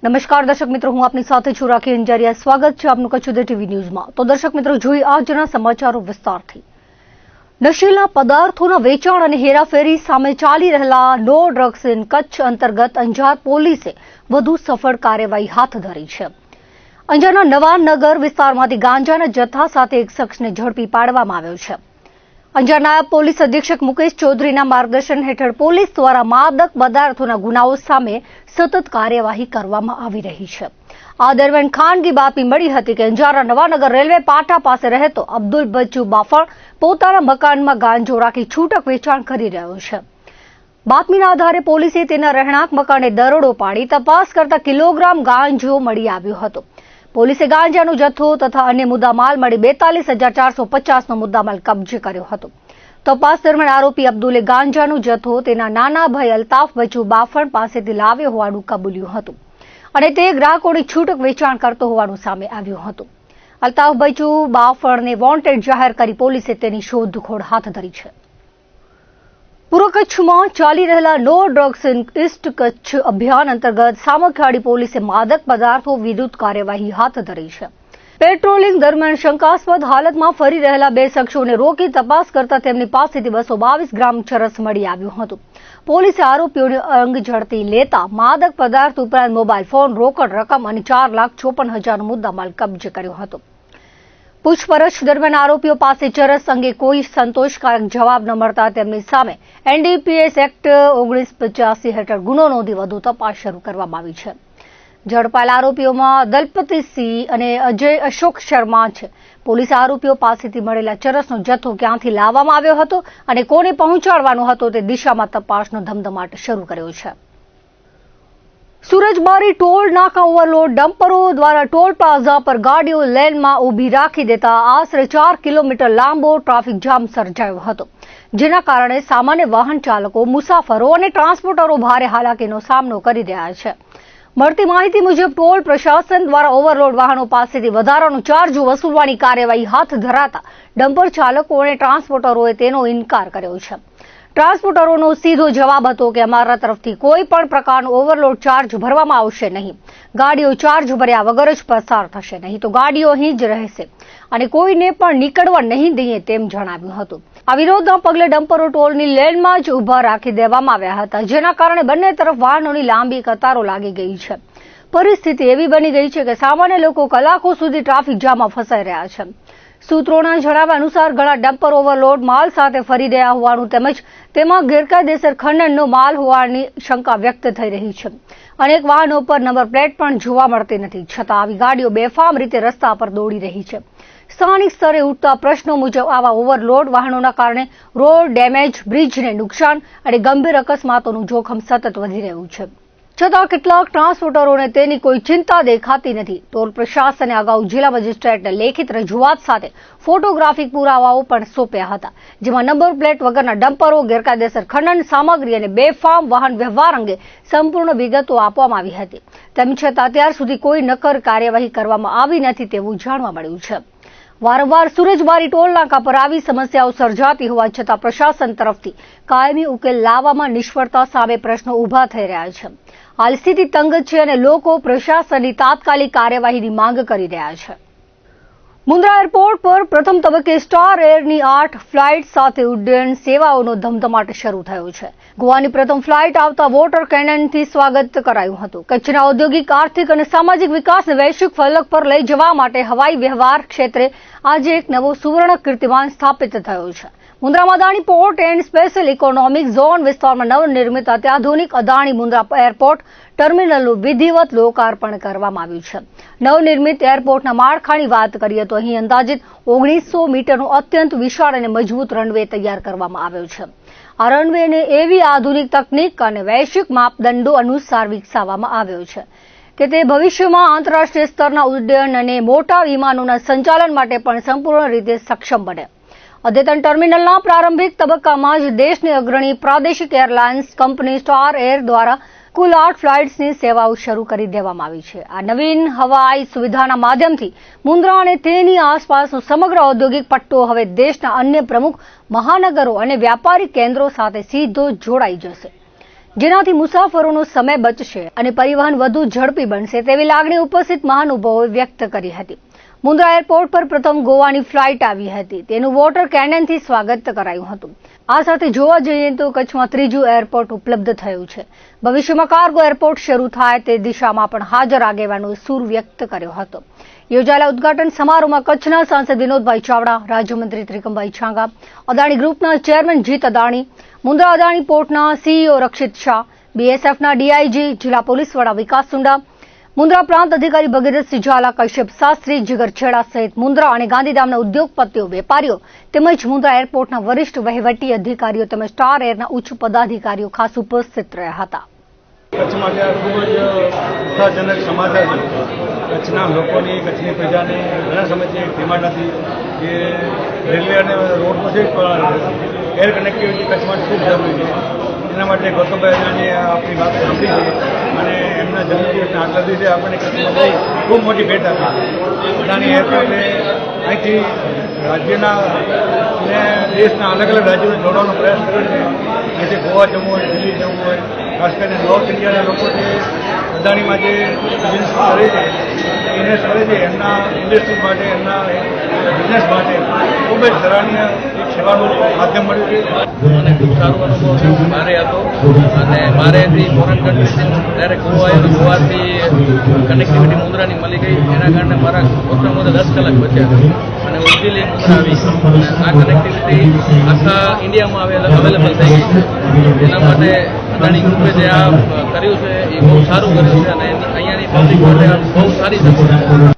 નમસ્કાર દર્શક મિત્રો, હું આપની સાથે છું રાખી અંજારિયા. સ્વાગત છે આપનું કચ્છ ઉદય ટીવી ન્યૂઝમાં. તો દર્શક મિત્રો, જોઈએ આજના સમાચારો વિસ્તારથી. નશીલા પદાર્થોના વેચાણ અને હેરાફેરી સામે ચાલી રહેલા નો ડ્રગ્સ ઇન કચ્છ અંતર્ગત અંજાર પોલીસે વધુ સફળ કાર્યવાહી હાથ ધરી છે. અંજારના નવાનગર વિસ્તારમાંથી ગાંજાના જથ્થા સાથે એક શખ્સને ઝડપી પાડવામાં આવ્યો છે. અંજાર નાયબ પોલીસ અધિક્ષક મુકેશ ચૌધરીના માર્ગદર્શન હેઠળ પોલીસ દ્વારા માદક પદાર્થોના ગુનાઓ સામે સતત કાર્યવાહી કરવામાં આવી રહી છે. આ દરમિયાન ખાનગી બાતમી મળી હતી કે અંજારના નવાનગર રેલવે પાટા પાસે રહેતો અબ્દુલ બચ્ચુ બાફણ પોતાના મકાનમાં ગાંજો રાખી છૂટક વેચાણ કરી રહ્યો છે. બાતમીના આધારે પોલીસે તેના રહેણાંક મકાને દરોડો પાડી તપાસ કરતા કિલોગ્રામ ગાંજો મળી આવ્યો હતો. પોલીસે ગાંજાનો જથ્થો તથા અન્ય મુદ્દામાલ મળી 42,450નો મુદ્દામાલ કબજે કર્યો હતો. તપાસ દરમિયાન આરોપી અબ્દુલે ગાંજાનો જથ્થો તેના નાના ભાઈ અલ્તાફ બચ્ચુ બાફણ પાસેથી લાવ્યો હોવાનું કબૂલ્યું હતું અને તે ગ્રાહકોને છૂટક વેચાણ કરતો હોવાનું સામે આવ્યું હતું. અલ્તાફ બચ્ચુ બાફણને વોન્ટેડ જાહેર કરી પોલીસે તેની શોધખોળ હાથ ધરી છે. પૂર્વ કચ્છમાં ચાલી રહેલા no drugs in east Kutch અભિયાન અંતર્ગત સામખિયાળી પોલીસે માદક પદાર્થો વિરુદ્ધ કાર્યવાહી હાથ ધરી છે. પેટ્રોલિંગ દરમિયાન શંકાસ્પદ હાલતમાં ફરી રહેલા બે શખ્સોને રોકી તપાસ કરતા તેમની પાસેથી 222 ગ્રામ ચરસ મળી આવ્યું હતું. પોલીસે આરોપીઓને અંગ ઝડપી લેતા માદક પદાર્થ ઉપરાંત મોબાઈલ ફોન, રોકડ રકમ અને 4,54,000નો મુદ્દામાલ કબજે કર્યો હતો. પૂછપરછ દરમિયાન આરોપીઓ પાસે ચરસ અંગે કોઈ સંતોષકારક જવાબ ન મળતા તેમની સામે એનડીપીએસ એક્ટ 1985 હેઠળ ગુનો નોંધી વધુ તપાસ શરૂ કરવામાં આવી છે. ઝડપાયેલા આરોપીઓમાં દલપતિસિંહ અને અજય અશોક શર્મા છે. પોલીસે આરોપીઓ પાસેથી મળેલા ચરસનો જથ્થો ક્યાંથી લાવવામાં આવ્યો હતો અને કોને પહોંચાડવાનો હતો તે દિશામાં તપાસનો ધમધમાટ શરૂ કર્યો છે. સુરજબારી ટોલ નાકા ઓવરલોડ ડમ્પરો દ્વારા ટોલ પ્લાઝા પર ગાડીઓ લેનમાં ઊભી રાખી દેતા આશરે 4 કિલોમીટર લાંબો ટ્રાફિક જામ સર્જાયો હતો, જેના કારણે સામાન્ય વાહન ચાલકો, મુસાફરો અને ટ્રાન્સપોર્ટરો ભારે હાલાકીનો સામનો કરી રહ્યા છે. મળતી માહિતી મુજબ ટોલ પ્રશાસન દ્વારા ઓવરલોડ વાહનો પાસેથી વધારાનો ચાર્જ વસૂલવાની કાર્યવાહી હાથ ધરાતા ડમ્પર ચાલકો અને ટ્રાન્સપોર્ટરોએ તેનો ઇનકાર કર્યો છે. ટ્રાન્સપોર્ટરોનો સીધો જવાબ હતો કે અમારા તરફથી કોઈ પણ પ્રકારનો ઓવરલોડ ચાર્જ ભરવામાં આવશે નહીં. ગાડીઓ ચાર્જ ભર્યા વગર જ પસાર થશે, નહીં તો ગાડીઓ અહીં જ રહેશે અને કોઈને પણ નીકળવા નહીં દઈએ તેમ જણાવ્યું હતું. આ વિરોધના પગલે ડમ્પરો ટોલની લેનમાં જ ઊભા રાખી દેવામાં આવ્યા હતા, જેના કારણે બંને તરફ વાહનોની લાંબી કતારો લાગી ગઈ છે. પરિસ્થિતિ એવી બની ગઈ છે કે સામાન્ય લોકો કલાકો સુધી ટ્રાફિક જામમાં ફસાઈ રહ્યા છે. સૂત્રોના જણાવ્યા અનુસાર ઘણા ડમ્પર ઓવરલોડ માલ સાથે ફરી રહ્યા હોવાનું તેમજ તેમાં ગેરકાયદેસર ખનનનો માલ હોવાની શંકા વ્યક્ત થઈ રહી છે. અનેક વાહનો પર નંબર પ્લેટ પણ જોવા મળતી નથી, છતાં આવી ગાડીઓ બેફામ રીતે રસ્તા પર દોડી રહી છે. સ્થાનિક સ્તરે ઉઠતા પ્રશ્નો મુજબ આવા ઓવરલોડ વાહનોના કારણે રોડ ડેમેજ, બ્રિજને નુકસાન અને ગંભીર અકસ્માતોનું જોખમ સતત વધી રહ્યું છે. છતાં કેટલાક ટ્રાન્સપોર્ટરોને તેની કોઈ ચિંતા દેખાતી નથી. ટોલ પ્રશાસને અગાઉ જિલ્લા મેજિસ્ટ્રેટને લેખિત રજૂઆત સાથે ફોટોગ્રાફિક પુરાવાઓ પણ સોંપ્યા હતા, જેમાં નંબર પ્લેટ વગરના ડમ્પરો, ગેરકાયદેસર ખનન સામગ્રી અને બેફામ વાહન વ્યવહાર અંગે સંપૂર્ણ વિગતો આપવામાં આવી હતી. તેમ છતાં અત્યાર સુધી કોઈ નક્કર કાર્યવાહી કરવામાં આવી નથી તેવું જાણવા મળ્યું છે. વારંવાર સુરજબારી ટોલ નાકા પર આવી સમસ્યાઓ સર્જાતી હોવા છતાં પ્રશાસન તરફથી કાયમી ઉકેલ લાવવામાં નિષ્ફળતા સામે પ્રશ્નો ઊભા થઈ રહ્યા છે. હાલ સ્થિતિ તંગ છે અને લોકો પ્રશાસનની તાત્કાલિક કાર્યવાહીની માંગ કરી રહ્યા છે. મુન્દ્રા એરપોર્ટ પર પ્રથમ તબક્કે સ્ટાર એરની 8 ફ્લાઇટ સાથે ઉડ્ડયન સેવાઓનો ધમધમાટ શરૂ થયો છે. ગોવાની પ્રથમ ફ્લાઇટ આવતા વોટર કેનનથી સ્વાગત કરાયું હતું. કચ્છના ઔદ્યોગિક, આર્થિક અને સામાજિક વિકાસને વૈશ્વિક ફલક પર લઈ જવા માટે હવાઈ વ્યવહાર ક્ષેત્રે આજે એક નવો સુવર્ણ કીર્તિમાન સ્થાપિત થયો છે. મુન્દ્રામાં Adani port and special economic zone વિસ્તારમાં નવનિર્મિત અત્યાધુનિક અદાણી મુન્દ્રા એરપોર્ટ ટર્મિનલનું વિધિવત લોકાર્પણ કરવામાં આવ્યું છે. નવનિર્મિત એરપોર્ટના માળખાની વાત કરીએ તો અહીં અંદાજિત 1900 મીટરનો અત્યંત વિશાળ અને મજબૂત રનવે તૈયાર કરવામાં આવ્યો છે. આ રનવેને એવી આધુનિક તકનીક અને વૈશ્વિક માપદંડો અનુસાર વિકસાવવામાં આવ્યો છે કે તે ભવિષ્યમાં આંતરરાષ્ટ્રીય સ્તરના ઉડ્ડયન અને મોટા વિમાનોના સંચાલન માટે પણ સંપૂર્ણ રીતે સક્ષમ બને. અદ્યતન ટર્મિનલના પ્રારંભિક તબક્કામાં જ દેશની અગ્રણી પ્રાદેશિક એરલાઇન્સ કંપની સ્ટાર એર દ્વારા કુલ 8 ફ્લાઇટ્સની સેવાઓ શરૂ કરી દેવામાં આવી છે. આ નવીન હવાઈ સુવિધાના માધ્યમથી મુન્દ્રા અને તેની આસપાસનો સમગ્ર ઔદ્યોગિક પટ્ટો હવે દેશના અન્ય પ્રમુખ મહાનગરો અને વ્યાપારી કેન્દ્રો સાથે સીધો જોડાઈ જશે. જેનાથી મુસાફરોનો સમય બચશે અને પરિવહન વધુ ઝડપી બનશે તેવી લાગણી ઉપસ્થિત મહાનુભાવોએ વ્યક્ત કરી હતી. મુન્દ્રા એરપોર્ટ પર પ્રથમ ગોવાની ફ્લાઇટ આવી હતી. તેનું વોટર કેનનથી સ્વાગત કરાયું હતું. આ સાથે જોવા જઈએ તો કચ્છમાં ત્રીજું એરપોર્ટ ઉપલબ્ધ થયું છે. ભવિષ્યમાં કાર્ગો એરપોર્ટ શરૂ થાય તે દિશામાં પણ હાજર આગેવાનો સૂર વ્યક્ત કર્યો હતો. યોજાયેલા ઉદઘાટન સમારોહમાં કચ્છના સાંસદ વિનોદભાઈ ચાવડા, રાજ્યમંત્રી ત્રિકમભાઈ છાંગા, અદાણી ગ્રુપના ચેરમેન જીત અદાણી, મુન્દ્રા અદાણી પોર્ટના સીઈઓ રક્ષિત શાહ, બીએસએફના ડીઆઈજી, જિલ્લા પોલીસ વડા વિકાસ સુંડા, મુન્દ્રા પ્રાંત અધિકારી ભગીરથસિંહ ઝાલા, કશ્યપ શાસ્ત્રી, જીગર છેડા સહિત મુન્દ્રા અને ગાંધીધામના ઉદ્યોગપતિઓ, વેપારીઓ તેમજ મુન્દ્રા એરપોર્ટના વરિષ્ઠ વહીવટી અધિકારીઓ તેમજ સ્ટાર એરના ઉચ્ચ પદાધિકારીઓ ખાસ ઉપસ્થિત રહ્યા હતા. કચ્છ માટે આ ખૂબ જ ઉત્સાહજનક સમાચાર છે. કચ્છના લોકોની, કચ્છની પ્રજાને ઘણા સમયથી ડિમાન્ડ હતી કે રેલવે અને રોડ તો છે પણ એર કનેક્ટિવિટી કચ્છ માટે ખૂબ જરૂરી છે. એના માટે ગૌતમભાઈ અદાણીએ આપણી વાત સાંભળી છે અને એમના જન્મદિવસના આગલા દિવસે આપણને કચ્છમાં જઈ ખૂબ મોટી ભેટ આપી. અદાણી એરપોર્ટે અહીંથી રાજ્યના અને દેશના અલગ અલગ રાજ્યોને જોડવાનો પ્રયાસ કર્યો છે. અહીંથી ગોવા જવું હોય, દિલ્હી જવું હોય, ખાસ કરીને નોર્થ ઇન્ડિયાના લોકો જે અદાણીમાં જે બિઝનેસ કરે છે, ઇન્વેસ્ટ કરે છે, એમના ઇન્ડસ્ટ્રી માટે, એમના બિઝનેસ માટે ખૂબ જ સરાહનીય એક સેવાનું માધ્યમ મળ્યું છે. મને ખૂબ સારો અનુભવ થયો. મારે હતો અને મારેથી ફોરેન કન્ટ્રીથી ડાયરેક્ટ ગોવા આવ્યો. ગોવાથી કનેક્ટિવિટી મુન્દ્રાની મળી ગઈ. એના કારણે મારા ઓછામાં ઓછા 10 કલાક બચ્યા અને હું ઇઝીલી મુન્દ્રા આવી. આ કનેક્ટિવિટી આખા ઇન્ડિયામાં અવેલેબલ થઈ ગઈ છે. એના માટે અદાણી ગ્રુપે જે આ કર્યું છે એ બહુ સારું કર્યું છે અને અહીંયાની પબ્લિક માટે બહુ સારી સપોર્ટ છે.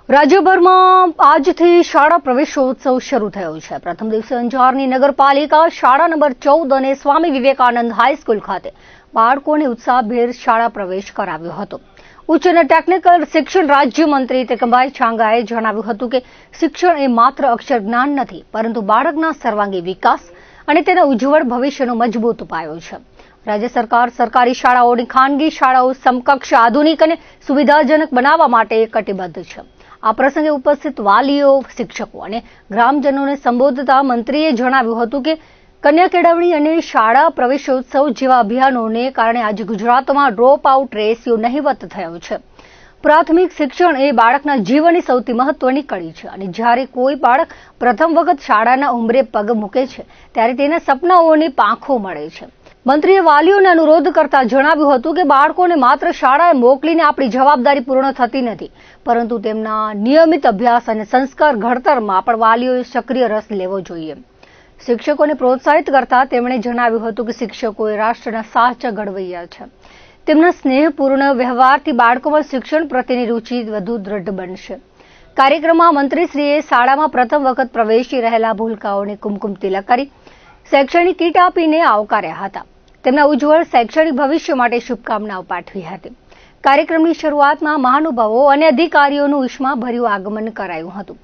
રાજ્યભરમાં આજથી શાળા પ્રવેશોત્સવ શરૂ થયો છે. પ્રથમ દિવસે અંજારની નગરપાલિકા શાળા નંબર 14 અને સ્વામી વિવેકાનંદ હાઈસ્કૂલ ખાતે બાળકોને ઉત્સાહભેર શાળા પ્રવેશ કરાવ્યો હતો. ઉચ્ચ અને ટેકનિકલ શિક્ષણ રાજ્યમંત્રી ત્રિકમભાઈ છાંગાએ જણાવ્યું હતું કે શિક્ષણ એ માત્ર અક્ષર જ્ઞાન નથી, પરંતુ બાળકના સર્વાંગી વિકાસ અને તેના ઉજ્જવળ ભવિષ્યનો મજબૂત પાયો છે. રાજ્ય સરકાર સરકારી શાળાઓની ખાનગી શાળાઓ સમકક્ષ, આધુનિક અને સુવિધાજનક બનાવવા માટે કટિબદ્ધ છે. આ પ્રસંગે ઉપસ્થિત વાલીઓ, શિક્ષકો અને ગ્રામજનોને સંબોધતા મંત્રીએ જણાવ્યું હતું કે કન્યા કેળવણી અને શાળા પ્રવેશોત્સવ જેવા અભિયાનોને કારણે આજે ગુજરાતમાં ડ્રોપ આઉટ રેશિયો નહિવત થયો છે. પ્રાથમિક શિક્ષણ એ બાળકના જીવનની સૌથી મહત્વની કડી છે અને જ્યારે કોઈ બાળક પ્રથમ વખત શાળાના ઉંબરે પગ મૂકે છે ત્યારે તેના સપનાઓને પાંખો મળે છે. મંત્રીએ વાલીઓને અનુરોધ કરતા જણાવ્યું હતું કે બાળકોને માત્ર શાળાએ મોકલીને આપણી જવાબદારી પૂર્ણ થતી નથી, પરંતુ તેમના નિયમિત અભ્યાસ અને સંસ્કાર ઘડતરમાં પણ વાલીઓએ સક્રિય રસ લેવો જોઈએ. શિક્ષકોને પ્રોત્સાહિત કરતા તેમણે જણાવ્યું હતું કે શિક્ષકો એ રાષ્ટ્રના સાચા ઘડવૈયા છે. તેમના સ્નેહપૂર્ણ વ્યવહારથી બાળકોમાં શિક્ષણ પ્રત્યેની રુચિ વધુ દ્રઢ બનશે. કાર્યક્રમમાં મંત્રીશ્રીએ શાળામાં પ્રથમ વખત પ્રવેશી રહેલા ભૂલકાઓને કુમકુમ તિલક કરી શૈક્ષણિક કીટ આપીને આવકાર્યા હતા. તેમના ઉજ્જવળ શૈક્ષણિક ભવિષ્ય માટે શુભકામનાઓ પાઠવી હતી. કાર્યક્રમની શરૂઆતમાં મહાનુભાવો અને અધિકારીઓનું ઉષ્માભર્યું આગમન કરાયું હતું.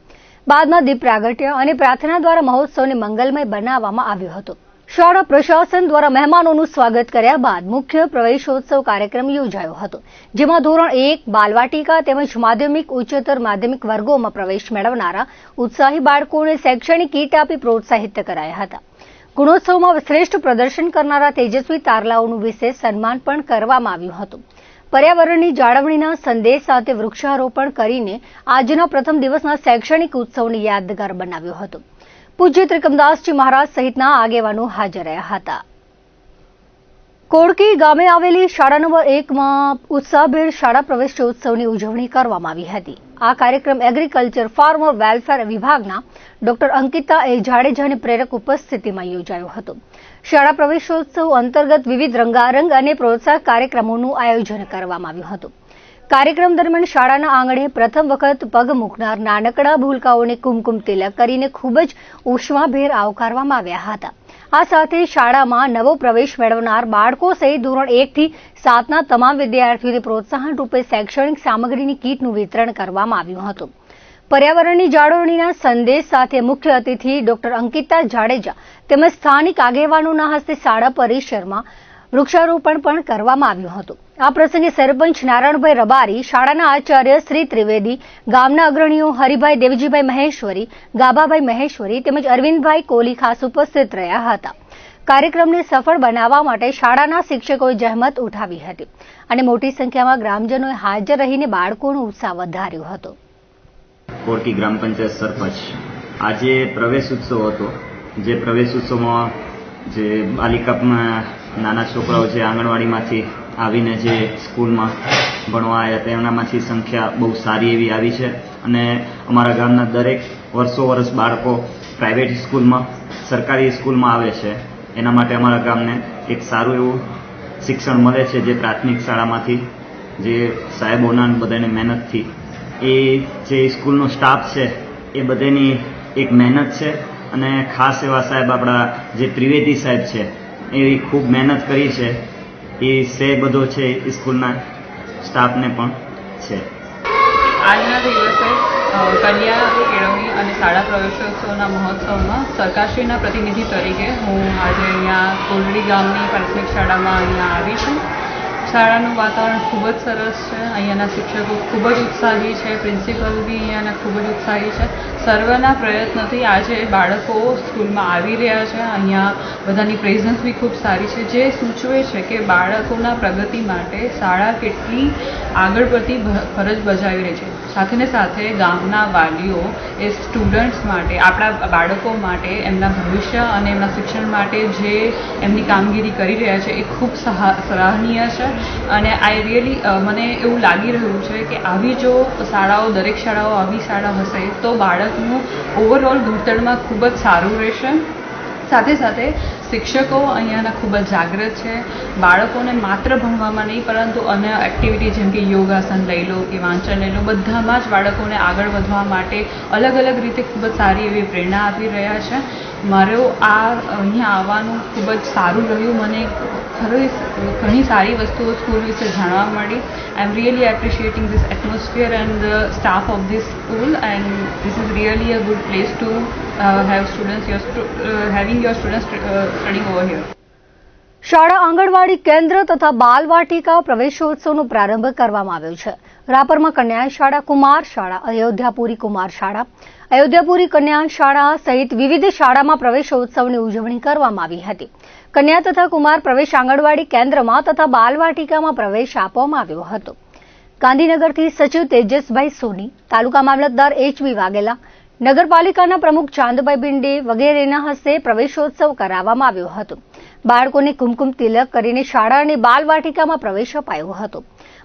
બાદમાં દીપ પ્રાગટ્ય અને પ્રાર્થના દ્વારા મહોત્સવને મંગલમય બનાવવામાં આવ્યો હતો. શાળા પ્રશાસન દ્વારા મહેમાનોનું સ્વાગત કર્યા બાદ મુખ્ય પ્રવેશોત્સવ કાર્યક્રમ યોજાયો હતો, જેમાં ધોરણ 1, બાલવાટિકા તેમજ માધ્યમિક, ઉચ્ચતર માધ્યમિક વર્ગોમાં પ્રવેશ મેળવનારા ઉત્સાહી બાળકોને શૈક્ષણિક કીટ આપી પ્રોત્સાહિત કરાયા હતા. ગુણોત્સવમાં શ્રેષ્ઠ પ્રદર્શન કરનારા તેજસ્વી તારલાઓનું વિશેષ સન્માન પણ કરવામાં આવ્યું હતું. પર્યાવરણની જાળવણીના સંદેશ સાથે વૃક્ષારોપણ કરીને આજના પ્રથમ દિવસના શૈક્ષણિક ઉત્સવને યાદગાર બનાવ્યો હતો. પૂજ્ય ત્રિકમદાસજી મહારાજ સહિતના આગેવાનો હાજર રહ્યા હતા. કોડકી ગામે આવેલી શાળા નંબર 1માં ઉત્સાહભેર શાળા પ્રવેશોત્સવની ઉજવણી કરવામાં આવી હતી. આ કાર્યક્રમ એગ્રીકલ્ચર ફાર્મર વેલફેર વિભાગના ડોક્ટર અંકિતા એ જાડેજાની પ્રેરક ઉપસ્થિતિમાં યોજાયો હતો. શાળા પ્રવેશોત્સવ અંતર્ગત વિવિધ રંગારંગ અને પ્રોત્સાહક કાર્યક્રમોનું આયોજન કરવામાં આવ્યું હતું. કાર્યક્રમ દરમિયાન શાળાના આંગણે પ્રથમ વખત પગ મૂકનાર નાનકડા ભૂલકાઓને કુમકુમ તિલક કરીને ખૂબ જ ઉષ્માભેર આવકારવામાં આવ્યા હતા. આ સાથે શાળામાં નવો પ્રવેશ મેળવનાર બાળકો સહિત ધોરણ 1 થી 7ના તમામ વિદ્યાર્થીઓને પ્રોત્સાહન રૂપે શૈક્ષણિક સામગ્રીની કીટનું વિતરણ કરવામાં આવ્યું હતું. પર્યાવરણની જાળવણીના સંદેશ સાથે મુખ્ય અતિથિ ડોક્ટર અંકિતા જાડેજા તેમજ સ્થાનિક આગેવાનોના હસ્તે શાળા પરિસરમાં વૃક્ષારોપણ પણ કરવામાં આવ્યું હતું. આ પ્રસંગે સરપંચ નારાયણભાઈ રબારી, શાળાના આચાર્ય શ્રી ત્રિવેદી, ગામના અગ્રણીઓ હરિભાઈ દેવજીભાઈ મહેશ્વરી, ગાભાભાઈ મહેશ્વરી તેમજ અરવિંદભાઈ કોહલી ખાસ ઉપસ્થિત રહ્યા હતા. કાર્યક્રમને સફળ બનાવવા માટે શાળાના શિક્ષકોએ જહેમત ઉઠાવી હતી અને મોટી સંખ્યામાં ગ્રામજનોએ હાજર રહીને બાળકોનો ઉત્સાહ વધાર્યો હતો. કોરકી ગ્રામ પંચાયત સરપંચ આજે પ્રવેશ ઉત્સવ હતો, જે પ્રવેશ ઉત્સવમાં જે બાલિકામાં નાના છોકરાઓ જે આંગણવાડીમાંથી આવીને જે સ્કૂલમાં ભણવા આવ્યા તેમનામાંથી સંખ્યા બહુ સારી એવી આવી છે અને અમારા ગામના દરેક વર્ષો બાળકો પ્રાઇવેટ સ્કૂલમાં સરકારી સ્કૂલમાં આવે છે. એના માટે અમારા ગામને એક સારું એવું શિક્ષણ મળે છે, જે પ્રાથમિક શાળામાંથી જે સાહેબોના બધાની મહેનતથી એ જે સ્કૂલનો સ્ટાફ છે એ બધાની એક મહેનત છે અને ખાસ એવા સાહેબ આપણા જે ત્રિવેદી સાહેબ છે એ ખૂબ મહેનત કરી છે. એ શ્રેય બધો છે એ સ્કૂલના સ્ટાફને પણ છે. આજના દિવસે કન્યા કેળવણી અને શાળા પ્રવેશોત્સવના મહોત્સવમાં સરકારશ્રીના પ્રતિનિધિ તરીકે હું આજે અહીંયા કોલડી ગામની પ્રાથમિક શાળામાં અહીંયા આવી છું. શાળાનું વાતાવરણ ખૂબ જ સરસ છે. અહીંયાના શિક્ષકો ખૂબ જ ઉત્સાહી છે, પ્રિન્સિપલ બી અહીંયાના ખૂબ જ ઉત્સાહી છે. સર્વના પ્રયત્નથી આજે બાળકો સ્કૂલમાં આવી રહ્યા છે. અહીંયા બધાની પ્રેઝન્સ બી ખૂબ સારી છે, જે સૂચવે છે કે બાળકોના પ્રગતિ માટે શાળા કેટલી આગળ પડતી ફરજ બજાવી રહી છે. સાથે ને સાથે ગામના વાલીઓ એ સ્ટુડન્ટ્સ માટે, આપણા બાળકો માટે, એમના ભવિષ્ય અને એમના શિક્ષણ માટે જે એમની કામગીરી કરી રહ્યા છે એ ખૂબ સરાહનીય છે. અને આઈ રિયલી મને એવું લાગી રહ્યું છે કે આવી જો શાળાઓ, દરેક શાળાઓ આવી શાળા હશે તો બાળકનું ઓવરઓલ ઘડતરમાં ખૂબ જ સારું રહેશે. સાથે સાથે શિક્ષકો અહીંયાના ખૂબ જ જાગૃત છે. બાળકોને માત્ર ભણવામાં નહીં પરંતુ અન્ય એક્ટિવિટી જેમ કે યોગાસન લઈ લો કે વાંચન લઈ લો, બધામાં જ બાળકોને આગળ વધવા માટે અલગ અલગ રીતે ખૂબ જ સારી એવી પ્રેરણા આપી રહ્યા છે. મારો અહીંયા આવવાનું ખૂબ જ સારું રહ્યું. મને ઘણી સારી વસ્તુઓ સ્કૂલ વિશે જાણવા મળી. I am really appreciating this atmosphere and the staff of this school and this is really a good place to have students having your students studying over here. શાળા આંગણવાડી કેન્દ્ર તથા બાલવાટિકા પ્રવેશોત્સવનો પ્રારંભ કરવામાં આવ્યો છે. રાપરમાં કન્યા શાળા, કુમાર શાળા, અયોધ્યાપુરી કુમાર શાળા, અયોધ્યાપુરી કન્યા શાળા સહિત વિવિધ શાળામાં પ્રવેશોત્સવની ઉજવણી કરવામાં આવી હતી. કન્યા તથા કુમાર પ્રવેશ આંગણવાડી કેન્દ્રમાં તથા બાલવાટિકામાં પ્રવેશ આપવામાં આવ્યો હતો. ગાંધીનગરથી સચિવ તેજસભાઈ સોની, તાલુકા મામલતદાર એચ.વી. વાઘેલા, નગરપાલિકાના પ્રમુખ ચાંદભાઈ બિંડે વગેરેના હસ્તે પ્રવેશોત્સવ કરાવવામાં આવ્યો હતો. બાળકોને કુમકુમ તિલક કરીને શાળા અને બાલવાટિકામાં પ્રવેશ અપાયો હતો.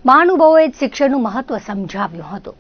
મહાનુભાવોએ શિક્ષણનું મહત્વ સમજાવ્યું હતું.